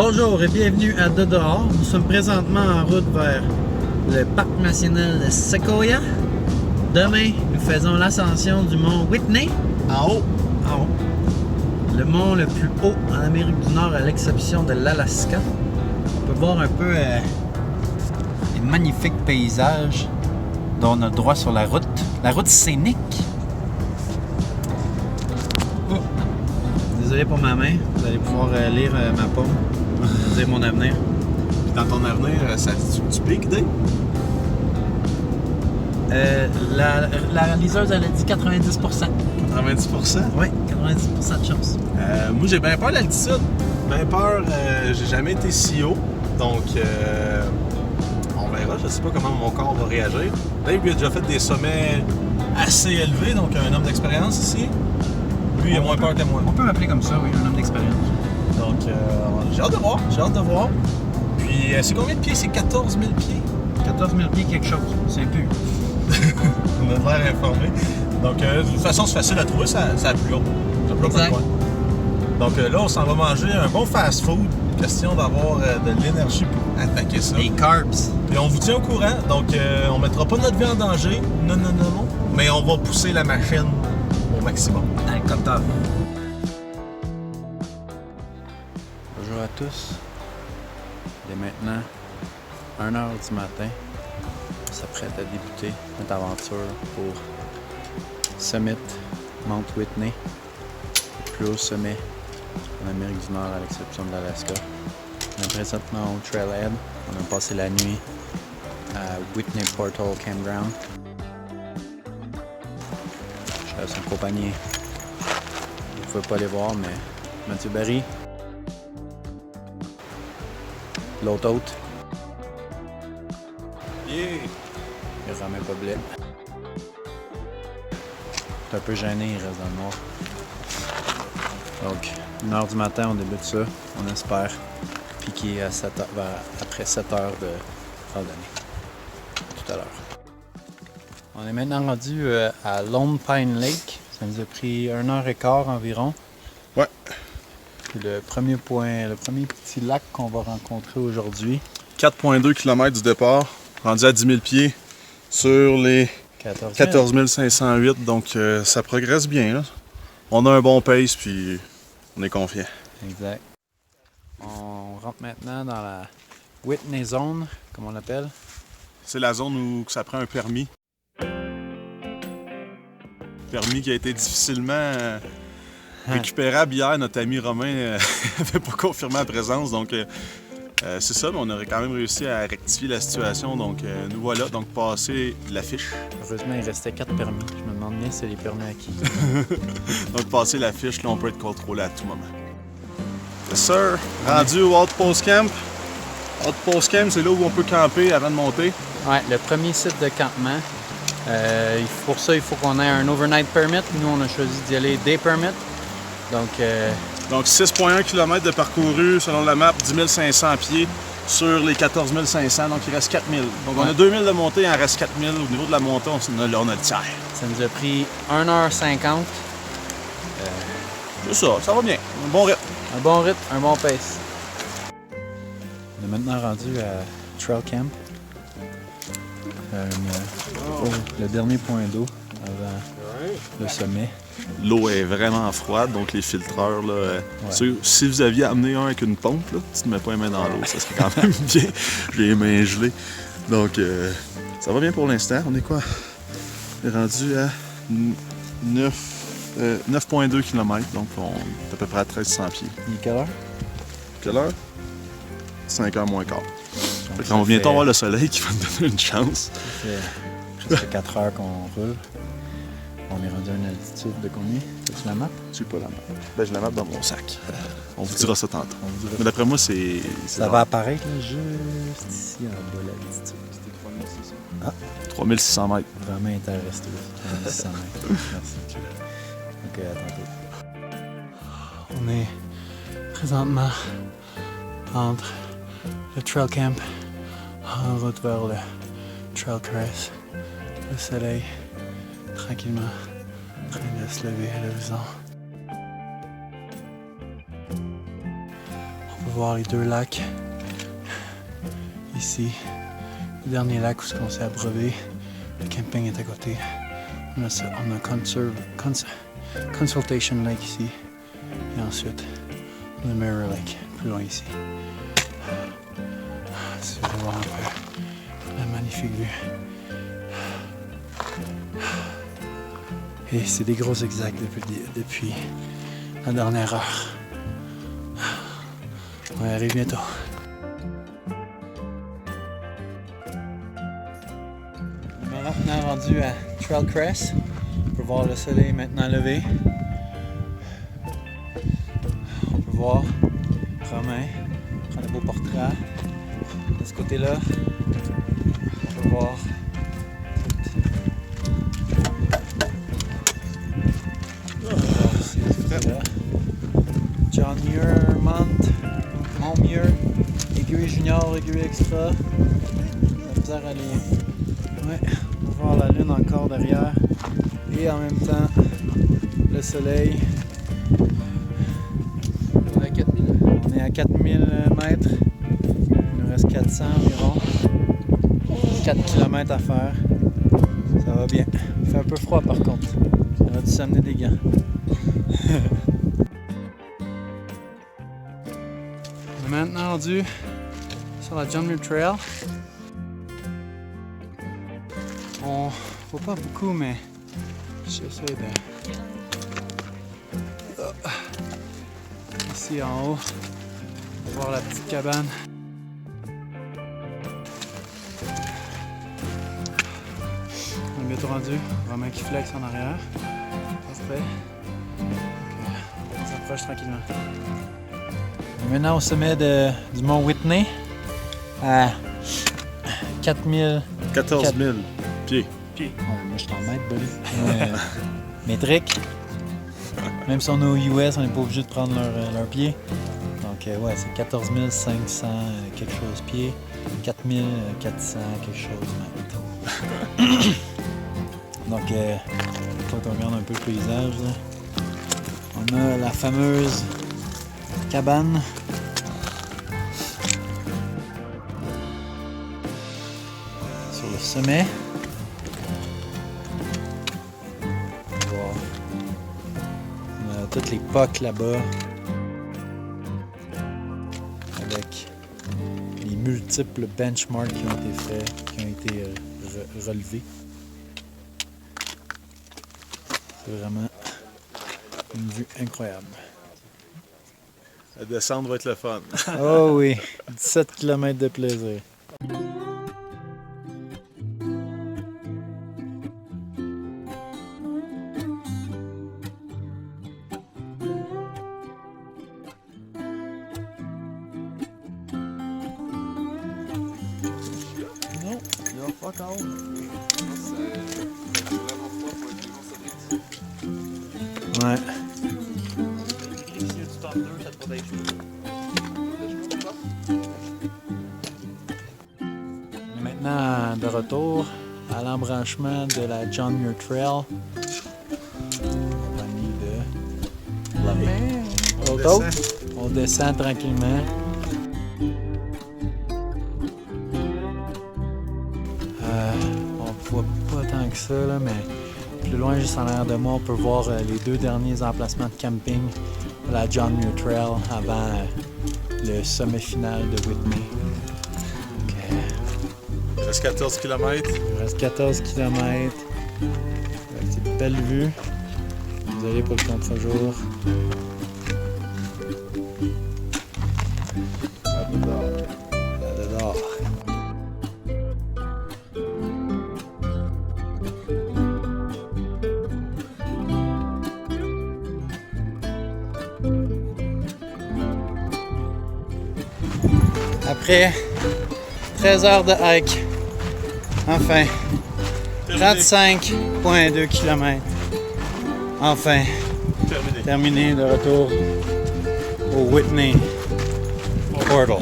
Bonjour et bienvenue à De Dehors. Nous sommes présentement en route vers le parc national de Sequoia. Demain, nous faisons l'ascension du mont Whitney. En haut. En haut. Le mont le plus haut en Amérique du Nord à l'exception de l'Alaska. On peut voir un peu les magnifiques paysages dont on a le droit sur la route scénique. Oh. Désolé pour ma main, vous allez pouvoir lire ma paume, dire mon avenir. Puis dans ton avenir, ça tu piques, Dave? La liseuse, elle a dit 90%. 90%? Oui, 90% de chance. Moi, j'ai bien peur de l'altitude. Bien peur, j'ai jamais été si haut. Donc, on verra. Je sais pas comment mon corps va réagir. Dave, lui, a déjà fait des sommets assez élevés, donc un homme d'expérience ici. Lui, il a moins peur que moi. On peut m'appeler comme ça, oui, un homme d'expérience. Donc, j'ai hâte de voir. Puis, c'est combien de pieds? C'est 14 000 pieds? 14 000 pieds quelque chose, c'est plus. On a l'air informé. Donc, de toute façon, c'est facile à trouver, ça a plus haut. Ça a plus haut Exact. Donc là, on s'en va manger un bon fast-food. Question d'avoir de l'énergie pour attaquer ça. Les carbs. Et on vous tient au courant. Donc, on mettra pas notre vie en danger. Non. Mais on va pousser la machine au maximum. Comme ça. Bonjour à tous. Il est maintenant 1h du matin. On s'apprête à débuter notre aventure pour Summit Mount Whitney, le plus haut sommet en Amérique du Nord à l'exception de l'Alaska. On est présentement au Trailhead. On a passé la nuit à Whitney Portal Campground. Je suis accompagné. Vous ne pouvez pas les voir, mais Mathieu Barry, l'autre hôte, Yeah! il remet pas blé. Il est un peu gêné, il reste dans le noir. Donc, 1h du matin, on débute ça. On espère piquer à 7 heures, après 7 heures de randonnée. Tout à l'heure. On est maintenant rendu à Lone Pine Lake. Ça nous a pris 1h15 environ. Ouais. Puis le premier petit lac qu'on va rencontrer aujourd'hui. 4,2 km du départ, rendu à 10 000 pieds sur les 14 508. Donc, ça progresse bien. Là. On a un bon pace, puis on est confiant. Exact. On rentre maintenant dans la Whitney Zone, comme on l'appelle. C'est la zone où ça prend un permis. Permis qui a été difficilement récupérable hier. Notre ami Romain n'avait pas confirmé la présence. Donc, c'est ça, mais on aurait quand même réussi à rectifier la situation. Donc, nous voilà. Donc, passer l'affiche. Heureusement, il restait 4 permis. Je me demande bien si c'est les permis à qui. Donc, passer l'affiche, là, on peut être contrôlé à tout moment. Yes, sir. Rendu au Outpost Camp. Outpost Camp, c'est là où on peut camper avant de monter. Ouais, le premier site de campement. Pour ça, il faut qu'on ait un overnight permit. Nous, on a choisi d'y aller day permit. Donc, 6,1 km de parcouru selon la map, 10 500 pieds sur les 14 500, donc il reste 4 000. Donc on a 2 000 de montée, il en reste 4 000. Au niveau de la montée, on a le tiers. ça nous a pris 1h50. C'est ça, ça va bien. Un bon rythme. Un bon rythme, un bon pace. On est maintenant rendu à Trail Camp. Le dernier point d'eau avant le sommet. L'eau est vraiment froide, donc les filtreurs, là, si vous aviez amené un avec une pompe, là, tu ne mets pas les mains dans l'eau, ça serait quand même bien. J'ai les mains gelées. Donc, ça va bien pour l'instant. On est quoi? On est rendu à 9,2 km, donc on est à peu près à 1300 pieds. Il est quelle heure? Quelle heure? 5h moins quart. On vient voir le soleil qui va nous donner une chance. Ça fait presque 4 heures qu'on roule. On est rendu à une altitude de combien? As-tu la map? Tu pas la map. Ben, j'ai la map dans mon sac. On vous dira ça tantôt. Mais d'après moi, c'est ça va apparaître là, juste ici en bas l'altitude. C'était 3600. Ah, 3600 mètres. vraiment intéressant. 3600 mètres. Merci. Ok, à tantôt. On est présentement entre le Trail Camp en route vers le Trail Crest. Le soleil tranquillement en train de se lever à l'horizon. On peut voir les deux lacs. Ici, le dernier lac où on s'est abreuvé. Le camping est à côté. On a Consultation Lake ici. Et ensuite, le Mirror Lake, plus loin ici. Si vous voulez voir un peu la magnifique vue. Et c'est des gros zigzags depuis la dernière heure. On y arrive bientôt. On est maintenant rendu à Trail Crest. On peut voir le soleil maintenant levé. On peut voir Romain prend de beaux portraits. De ce côté-là, on peut voir John Muir, Mont Muir, aiguille junior, aiguille extra. La misère à les... Ouais, on va voir la lune encore derrière. Et en même temps, le soleil. On est à 4000 mètres. Il nous reste 400 environ. 4 km à faire. Ça va bien. Il fait un peu froid par contre. On va dû s'amener des gants. On est maintenant rendu sur la John Muir Trail. On voit pas beaucoup, mais j'essaie de... Ici en haut, on va voir la petite cabane. On est bientôt rendu. Romain qui flex en arrière. Parfait. On s'approche tranquillement. On est maintenant au sommet du mont Whitney à 4000... 14 000 pieds. Ouais, moi je suis en mètre, buddy. Métrique. Même si on est aux US, on n'est pas obligé de prendre leur pied. Donc ouais, c'est 14 500 quelque chose pieds. 4400 quelque chose mètres. Donc quand on regarde un peu le paysage, là, on a la fameuse cabane. Sur le sommet. On a toutes les POC là-bas. Avec les multiples benchmarks qui ont été faits, qui ont été relevés. C'est vraiment une vue incroyable. La descente va être le fun. Oh oui, 17 km de plaisir. Non, il va pas encore. Ouais. On est maintenant de retour à l'embranchement de la John Muir Trail. Compagnie de la mer. On descend tranquillement. On voit pas tant que ça, là, mais plus loin, juste en arrière de moi, on peut voir les deux derniers emplacements de camping de la John Muir Trail avant le sommet final de Whitney. Il reste 14 km. Il reste 14 km. C'est une belle vue. Désolé pour le contre-jour. Là-dedans. Après 13 heures de hike, enfin, 35,2 km. Enfin, terminé de retour au Whitney Portal.